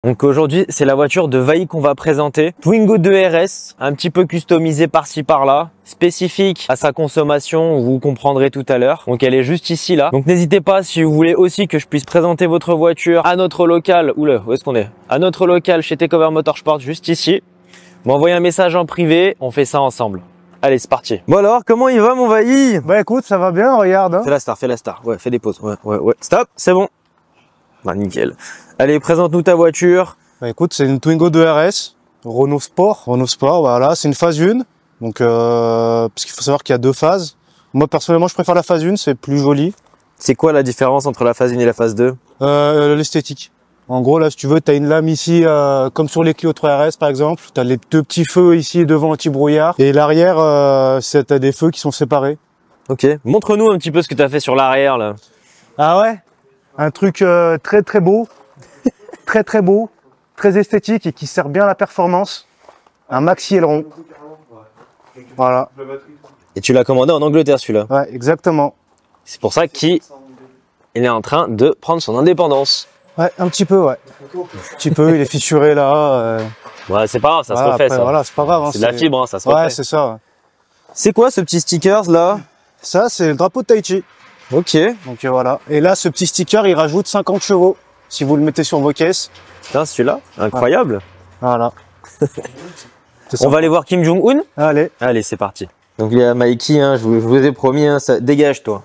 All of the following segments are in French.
Donc aujourd'hui, c'est la voiture de Vailly qu'on va présenter. Twingo 2 RS, un petit peu customisée par-ci par-là, spécifique à sa consommation, vous comprendrez tout à l'heure. Donc elle est juste ici là. Donc n'hésitez pas si vous voulez aussi que je puisse présenter votre voiture à notre local. Oula, où est-ce qu'on est? À notre local chez Takeover Motorsport, juste ici. M'envoyez un message en privé, on fait ça ensemble. Allez, c'est parti. Bon alors, comment il va mon Vailly? Bah écoute, ça va bien, regarde. Hein. Fais la star. Ouais, fais des pauses. Ouais. Stop, c'est bon. Bah nickel. Allez, présente-nous ta voiture. Bah écoute, c'est une Twingo 2 RS, Renault Sport, voilà, c'est une phase 1. Donc parce qu'il faut savoir qu'il y a deux phases. Moi personnellement, je préfère la phase 1, c'est plus joli. C'est quoi la différence entre la phase 1 et la phase 2? L'esthétique. En gros, là, si tu veux, tu as une lame ici, comme sur les Clio 3 RS par exemple. Tu as les deux petits feux ici devant anti-brouillard. Et l'arrière, tu as des feux qui sont séparés. Ok. Montre-nous un petit peu ce que tu as fait sur l'arrière là. Ah ouais? Un truc très beau. très beau. Très esthétique et qui sert bien à la performance. Un maxi aileron. Voilà. Et tu l'as commandé en Angleterre celui-là. Ouais, exactement. C'est pour ça qu'il est en train de prendre son indépendance. Ouais, un petit peu, ouais. Un petit peu, il est fissuré là. Ouais, c'est pas grave, ça se refait après, ça. Voilà, c'est pas grave. Hein, c'est de la fibre, hein, ça se refait. Ouais, c'est ça. Ouais. C'est quoi ce petit sticker là? Ça, c'est le drapeau de Tahiti. Ok. Donc voilà. Et là, ce petit sticker, il rajoute 50 chevaux si vous le mettez sur vos caisses. Putain, celui-là, incroyable. Ouais. Voilà. On va aller voir Kim Jong-un. Allez. Allez, c'est parti. Donc il y a Mikey, hein, je vous ai promis, hein, ça... dégage toi.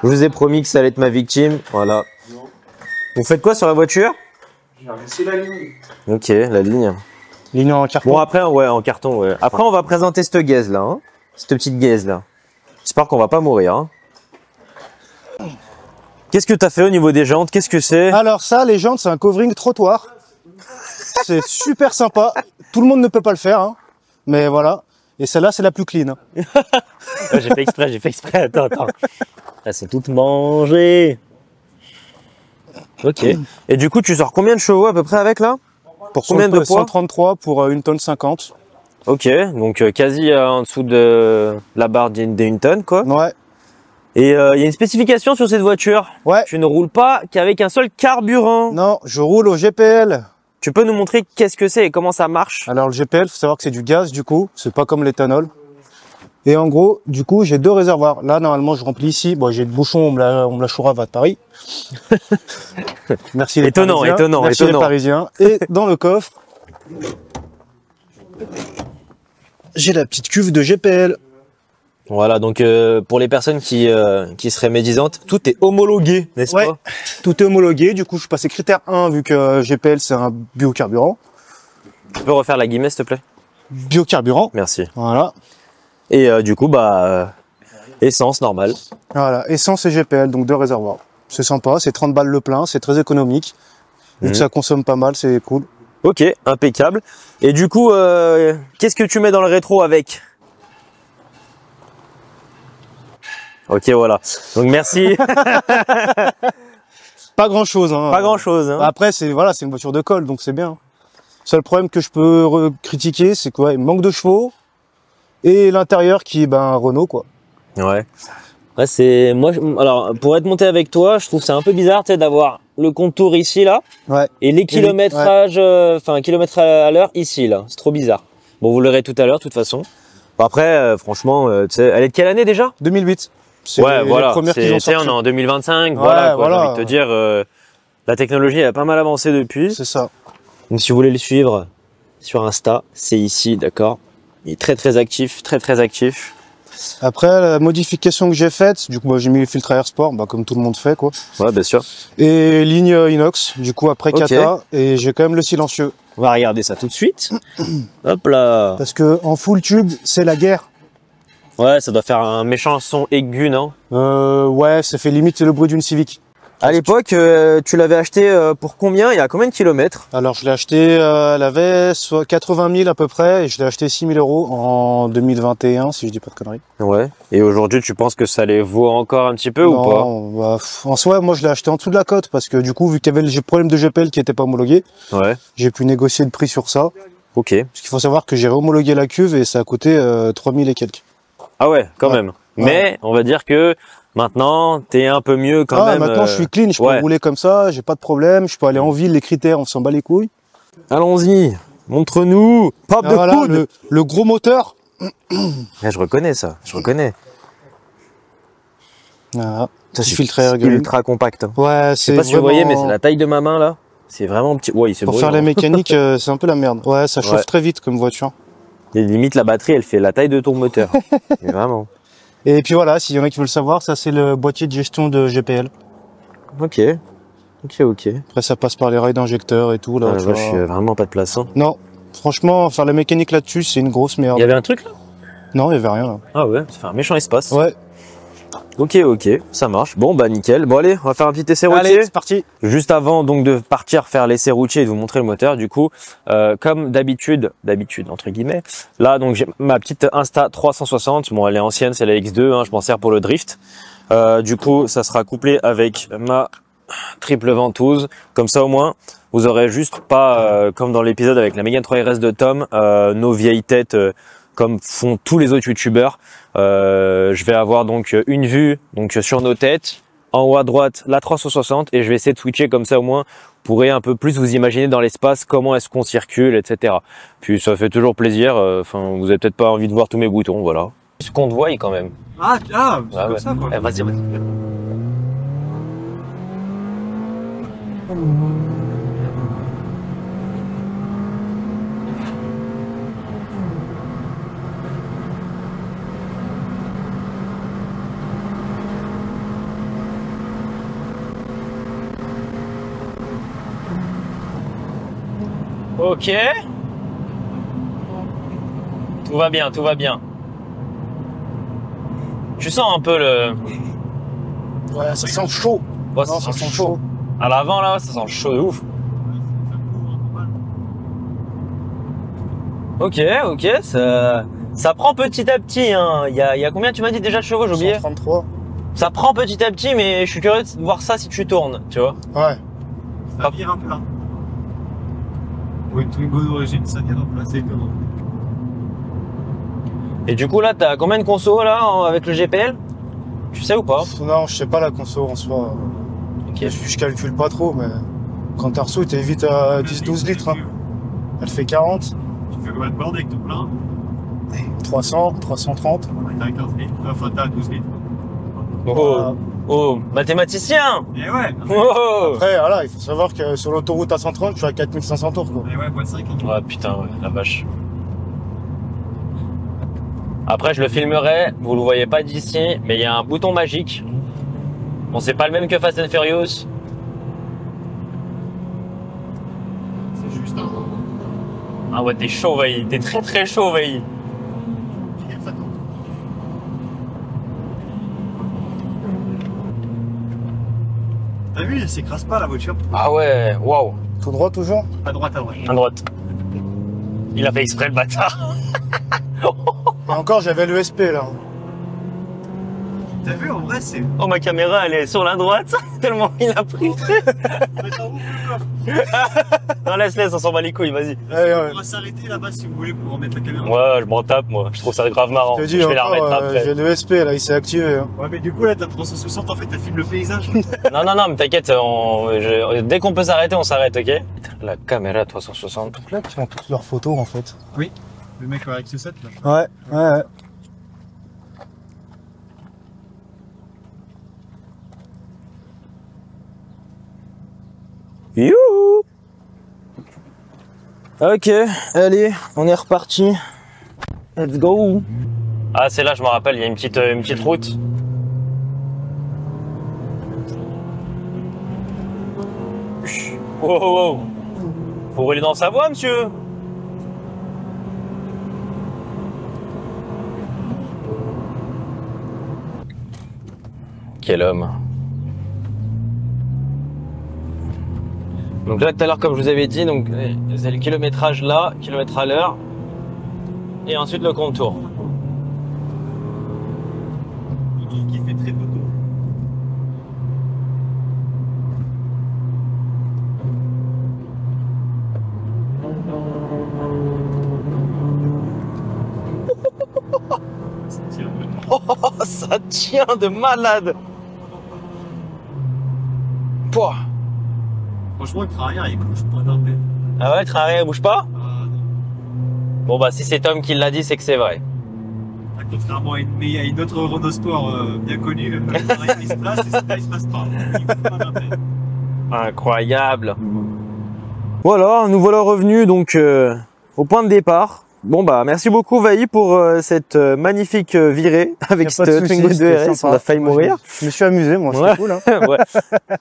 Je vous ai promis que ça allait être ma victime. Voilà. Vous faites quoi sur la voiture? C'est la ligne. Ok, la ligne. Ligne en carton. Bon après, ouais, en carton, ouais. Après, on va présenter cette gaze là, hein. Cette petite gaze là. J'espère qu'on va pas mourir. Hein. Qu'est-ce que tu as fait au niveau des jantes? Qu'est-ce que c'est? Alors ça, les jantes, c'est un covering trottoir. C'est super sympa. Tout le monde ne peut pas le faire, hein. Mais voilà. Et celle-là, c'est la plus clean. Hein. Ouais, j'ai fait exprès. Attends. Elles sont toutes mangées. Ok. Et du coup, tu sors combien de chevaux à peu près avec là? Pour combien de poids? 133 pour 1 tonne 50. Ok, donc quasi en dessous de la barre d'une tonne quoi. Ouais. Et il y a une spécification sur cette voiture. Ouais. Tu ne roules pas qu'avec un seul carburant. Non, je roule au GPL. Tu peux nous montrer qu'est-ce que c'est et comment ça marche? Alors le GPL, faut savoir que c'est du gaz du coup, c'est pas comme l'éthanol. Et en gros, du coup, j'ai deux réservoirs. Là, normalement, je remplis ici. Bon, j'ai le bouchon, on me la chourave à Paris. Merci les étonnant, Parisiens. étonnant, Merci étonnant. les Parisiens. Et dans le coffre, j'ai la petite cuve de GPL. Voilà, donc pour les personnes qui seraient médisantes, tout est homologué, n'est-ce Ouais, pas? tout est homologué. Du coup, je suis passé critère 1 vu que GPL, c'est un biocarburant. Tu peux refaire la guillemette, s'il te plaît? Biocarburant. Merci. Voilà. Et du coup, essence normale. Voilà, essence et GPL, donc deux réservoirs. C'est sympa, c'est 30 balles le plein, c'est très économique. Vu que ça consomme pas mal, c'est cool. Ok, impeccable. Et du coup, qu'est-ce que tu mets dans le rétro avec? Ok, voilà. Donc merci. Pas grand chose, hein. Pas grand chose. Hein. Après, c'est voilà, c'est une voiture de colle, donc c'est bien. Seul problème que je peux critiquer, c'est quoi? Il manque de chevaux et l'intérieur qui est Renault quoi. Ouais. Ouais, c'est moi. Alors, pour être monté avec toi, je trouve c'est un peu bizarre, tu sais, d'avoir le contour ici là, ouais. Et les kilométrages, enfin kilomètres à l'heure ici là. C'est trop bizarre. Bon, vous l'aurez tout à l'heure, de toute façon. Bon, après, franchement, tu sais, elle est de quelle année déjà? 2008. Ouais, voilà. On est en 2025. Voilà, quoi. J'ai envie de te dire, la technologie a pas mal avancé depuis. C'est ça. Donc, si vous voulez le suivre sur Insta, c'est ici, d'accord. Il est très actif, très actif. Après, la modification que j'ai faite, du coup, j'ai mis le filtre à air sport, comme tout le monde fait, quoi. Ouais, bien sûr. Et ligne inox, du coup, après Kata, et j'ai quand même le silencieux. On va regarder ça tout de suite. Hop là. Parce que en full tube, c'est la guerre. Ouais, ça doit faire un méchant son aigu, non? Ouais, ça fait limite le bruit d'une Civic. À l'époque, tu l'avais acheté pour combien? Il y a combien de kilomètres? Alors, je l'ai acheté, elle avait soit 80 000 à peu près, et je l'ai acheté 6 000 € en 2021, si je dis pas de conneries. Ouais. Et aujourd'hui, tu penses que ça les vaut encore un petit peu ou pas? Non, en soi, moi, je l'ai acheté en dessous de la cote, parce que du coup, vu qu'il y avait le problème de GPL qui était pas homologué, ouais. J'ai pu négocier le prix sur ça. Ok. Parce qu'il faut savoir que j'ai homologué la cuve et ça a coûté 3 000 et quelques. Ah ouais, quand même. Ouais. Mais on va dire que maintenant, t'es un peu mieux quand même. Maintenant, je suis clean, je peux rouler comme ça, j'ai pas de problème, je peux aller en ville, les critères, on s'en bat les couilles. Allons-y, montre-nous. Pop Ah, de voilà, coude. le gros moteur. Ah, je reconnais ça, je reconnais. Voilà. Ça, Petit c'est filtre à air gris. ultra compact. Hein. Ouais, Je sais c'est pas si vous vraiment... voyez, mais c'est la taille de ma main là. C'est vraiment petit. Ouais, c'est Pour faire la mécanique, c'est un peu la merde. Ouais, ça chauffe Ouais. très vite comme voiture. Et limite, la batterie, elle fait la taille de ton moteur. Mais vraiment. Et puis voilà, s'il y en a qui veulent savoir, ça c'est le boîtier de gestion de GPL. Ok. Ok. Après ça passe par les rails d'injecteur et tout. Là, Ah, tu là, vois. je suis vraiment pas de place. Hein. Non, franchement, faire la mécanique là-dessus, c'est une grosse merde. Il y avait un truc là? Non, il y avait rien là. Ah ouais, ça fait un méchant espace. Ouais. Ok, ça marche. Bon, bah nickel. Bon, allez, on va faire un petit essai routier. Allez, c'est parti. Juste avant donc de partir faire l'essai routier et de vous montrer le moteur, du coup, comme d'habitude entre guillemets, là donc j'ai ma petite Insta 360. Bon, elle est ancienne, c'est la X2, hein, je m'en sers pour le drift. Du coup, ça sera couplé avec ma triple ventouse. Comme ça, au moins, vous aurez juste pas, comme dans l'épisode avec la Mégane 3 RS de Tom, nos vieilles têtes. Comme font tous les autres youtubeurs. Je vais avoir donc une vue donc sur nos têtes, en haut à droite la 360 et je vais essayer de switcher comme ça au moins vous pourrez un peu plus vous imaginer dans l'espace comment est-ce qu'on circule, etc. Puis ça fait toujours plaisir, enfin vous avez peut-être pas envie de voir tous mes boutons, voilà. Ce qu'on te voit quand même. Ah, c'est Ouais, comme ça quoi. Eh, vas-y. Ok. Tout va bien, tout va bien. Tu sens un peu le... Ouais, ça sent chaud. Ouais, Non, ça sent chaud. À l'avant là, ça sent le chaud de ouf. Ok, ça prend petit à petit. Hein. Il y a combien tu m'as dit déjà de chevaux, j'ai oublié. 133. Ça prend petit à petit, mais je suis curieux de voir ça si tu tournes, tu vois. Ouais. Ça vire un peu là. Oui, Twingo d'origine, ça vient remplacer comment? Et du coup là, t'as combien de consos là avec le GPL? Tu sais ou pas? Non, je sais pas la conso en soi. Ok. Je calcule pas trop, mais quand t'as reçu, t'es vite à 10-12 litres. Hein. Elle fait 40, Tu fais combien de bornes avec ton plein? 300, 330. T'as 15 litres, enfin t'as 12 litres. Oh, mathématicien! Et ouais, Oh! Après, voilà, il faut savoir que sur l'autoroute à 130, je suis à 4500 tours. Quoi. et ouais, moins de 5. Ouais, putain, ouais, la vache. Après, je le filmerai, vous le voyez pas d'ici, mais il y a un bouton magique. Bon, c'est pas le même que Fast and Furious. C'est juste un. Ah ouais, t'es chaud, Vaï. T'es très très chaud, Vaï. Ça tourne. T'as vu, elle s'écrase pas la voiture. Ah ouais, waouh. Tout droit toujours. À droite, à droite. À droite. Il a fait exprès, le bâtard. Et encore, j'avais le SP là. T'as vu, en vrai, c'est. Oh, ma caméra, elle est sur la droite. Tellement il a pris. Non, laisse, on s'en bat les couilles, vas-y. Ouais. On va s'arrêter là-bas si vous voulez pour remettre la caméra. Ouais, je m'en tape, moi. Je trouve ça grave marrant. Je te dis, Je vais la encore, remettre après. j'ai le SP là, il s'est activé. Hein. Ouais, mais du coup, là, t'as 360, en fait, t'as filmé le paysage. Non, mais t'inquiète, dès qu'on peut s'arrêter, on s'arrête, ok? La caméra 360. Donc là, ils font toutes leurs photos en fait. Oui. Le mec avec ce set là. Ouais. Youhou! Ok, allez, on est reparti. Let's go! Ah, c'est là, je me rappelle, il y a une petite route. Wow! Faut rouler dans sa voie, monsieur! Quel homme! Donc là, tout à l'heure, comme je vous avais dit, donc c'est le kilométrage là, kilomètre à l'heure, et ensuite le contour. Qui fait très moto. Oh, ça tient de malade! Pouah. Franchement, il craint rien, il bouge pas d'un mètre. Ah ouais, le train arrière bouge pas? Ah, non. Bon bah si c'est Tom qui l'a dit, c'est que c'est vrai. Ah, contrairement à une autre Renault Sport bien connue, le train il se place et celui-là il se passe pas. Il bouge pas d'un trait. Incroyable. Voilà, nous voilà revenus donc au point de départ. Bon bah merci beaucoup Vailly pour cette magnifique virée avec Y a pas de cette souci, Twingo c'était 2RS, sympa. on a failli Moi, mourir. Je me suis amusé, moi, c'était Ouais. cool. Hein. Ouais.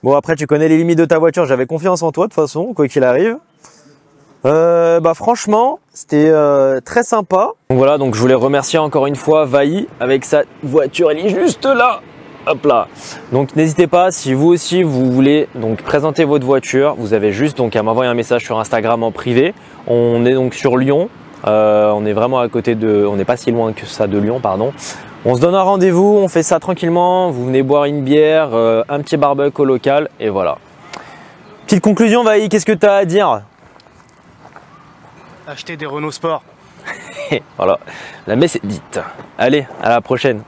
Bon après tu connais les limites de ta voiture, j'avais confiance en toi de toute façon, quoi qu'il arrive. Bah franchement, c'était très sympa. Donc voilà, donc je voulais remercier encore une fois Vailly avec sa voiture, elle est juste là. Hop là. Donc n'hésitez pas, si vous aussi vous voulez donc présenter votre voiture, vous avez juste donc à m'envoyer un message sur Instagram en privé. On est donc sur Lyon. On est vraiment à côté de, on n'est pas si loin que ça de Lyon, pardon. On se donne un rendez-vous, on fait ça tranquillement. Vous venez boire une bière, un petit barbecue au local et voilà. Petite conclusion, Vailly, qu'est-ce que tu as à dire? Acheter des Renault Sport. Voilà, la messe est dite. Allez, à la prochaine.